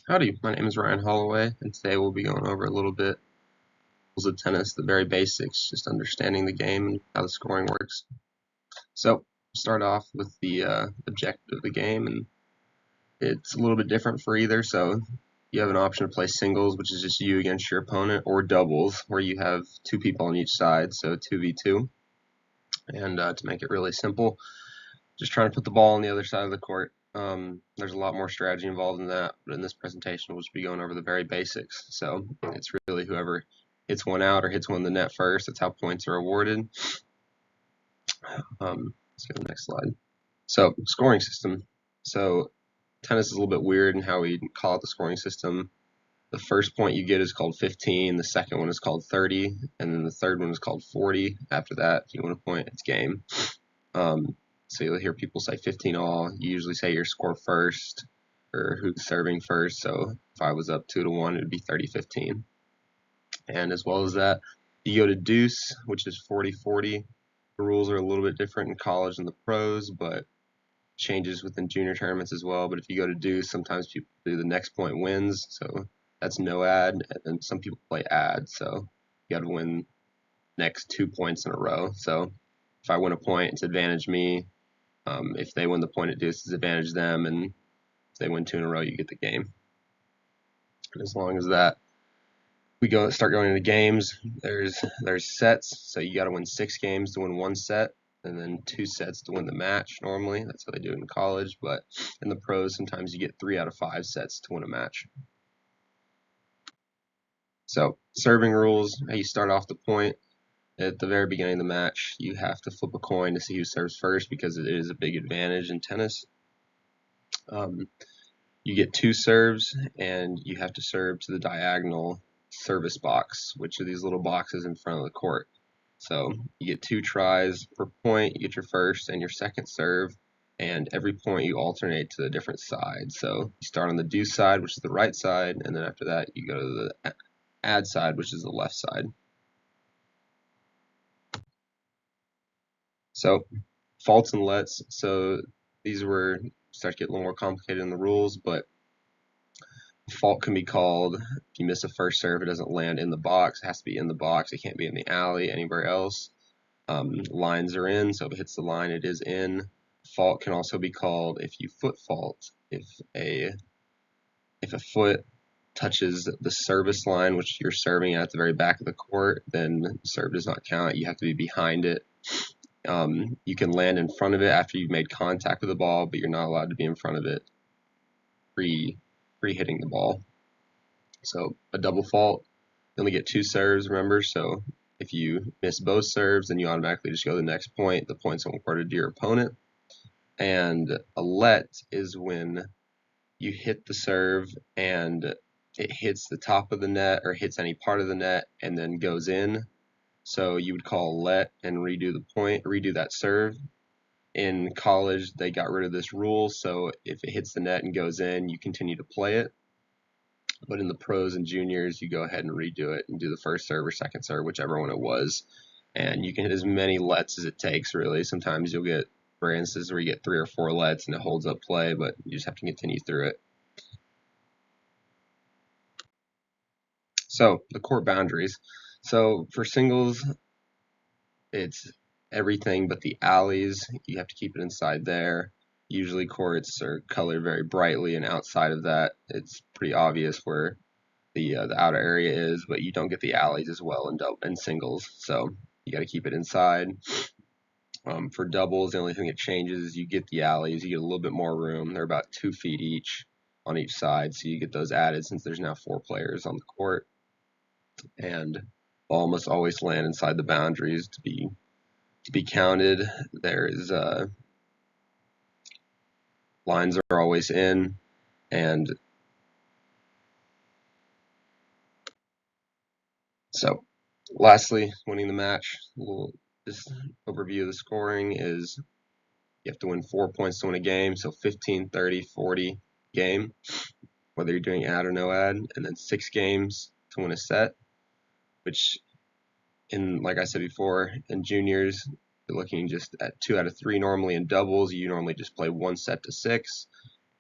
Howdy, my name is Ryan Holloway, and today we'll be going over a little bit of tennis, the very basics, just understanding the game and how the scoring works. So, start off with the objective of the game, and it's a little bit different for either. So, you have an option to play singles, which is just you against your opponent, or doubles, where you have two people on each side, so 2v2. And to make it really simple, just trying to put the ball on the other side of the court. There's a lot more strategy involved in that, but in this presentation we'll just be going over the very basics. So it's really whoever hits one out or hits one in the net first, that's how points are awarded. Let's go to the next slide. So scoring system. So tennis is a little bit weird in how we call it the scoring system. The first point you get is called 15, the second one is called 30, and then the third one is called 40. After that, if you want a point, it's game. So you'll hear people say 15 all. You usually say your score first or who's serving first. So if I was up 2-1, it would be 30-15. And as well as that, you go to deuce, which is 40-40. The rules are a little bit different in college and the pros, but changes within junior tournaments as well. But if you go to deuce, sometimes people do the next point wins. So that's no ad. And some people play ad. So you got to win next 2 points in a row. So if I win a point, it's advantage me. If they win the point at deuce, it's advantage them, and if they win 2 in a row, you get the game. And as long as that, we start going into games. There's sets, so you got to win 6 games to win 1 set, and then 2 sets to win the match. Normally, that's how they do it in college, but in the pros, sometimes you get 3 out of 5 sets to win a match. So serving rules: how you start off the point. At the very beginning of the match, you have to flip a coin to see who serves first because it is a big advantage in tennis. You get 2 serves, and you have to serve to the diagonal service box, which are these little boxes in front of the court. So you get 2 tries per point. You get your first and your second serve, and every point you alternate to a different side. So you start on the deuce side, which is the right side, and then after that you go to the ad side, which is the left side. So faults and lets. So these start to get a little more complicated in the rules, but fault can be called if you miss a first serve, it doesn't land in the box. It has to be in the box. It can't be in the alley, anywhere else. Lines are in, so if it hits the line, it is in. Fault can also be called if you foot fault. If a foot touches the service line, which you're serving at the very back of the court, then the serve does not count. You have to be behind it. You can land in front of it after you've made contact with the ball, but you're not allowed to be in front of it pre-hitting the ball. So a double fault, you only get 2 serves, remember? So if you miss both serves, then you automatically just go to the next point. The points are awarded to your opponent. And a let is when you hit the serve and it hits the top of the net or hits any part of the net and then goes in. So you would call a let and redo that serve. In college, they got rid of this rule, so if it hits the net and goes in, you continue to play it. But in the pros and juniors, you go ahead and redo it and do the first serve or second serve, whichever one it was. And you can hit as many lets as it takes, really. Sometimes you'll get, for instance, where you get 3 or 4 lets and it holds up play, but you just have to continue through it. So the court boundaries. So for singles, it's everything but the alleys. You have to keep it inside there. Usually courts are colored very brightly, and outside of that, it's pretty obvious where the outer area is, but you don't get the alleys as well in singles, so you got to keep it inside. For doubles, the only thing that changes is you get the alleys. You get a little bit more room. They're about 2 feet each on each side, so you get those added since there's now 4 players on the court. And ball must always land inside the boundaries to be counted. There's lines are always in, and so lastly, winning the match. This overview of the scoring is you have to win 4 points to win a game, so 15, 30, 40 game, whether you're doing ad or no ad, and then 6 games to win a set, which like I said before, in juniors, you're looking just at 2 out of 3 normally. In doubles, you normally just play 1 set to 6.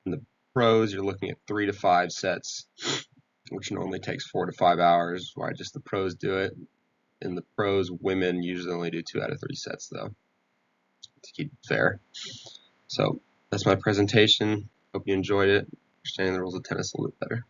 In the pros, you're looking at 3 to 5 sets, which normally takes 4 to 5 hours. Why just the pros do it. In the pros, women usually only do 2 out of 3 sets, though, to keep it fair. So that's my presentation. Hope you enjoyed it. Understanding the rules of tennis a little bit better.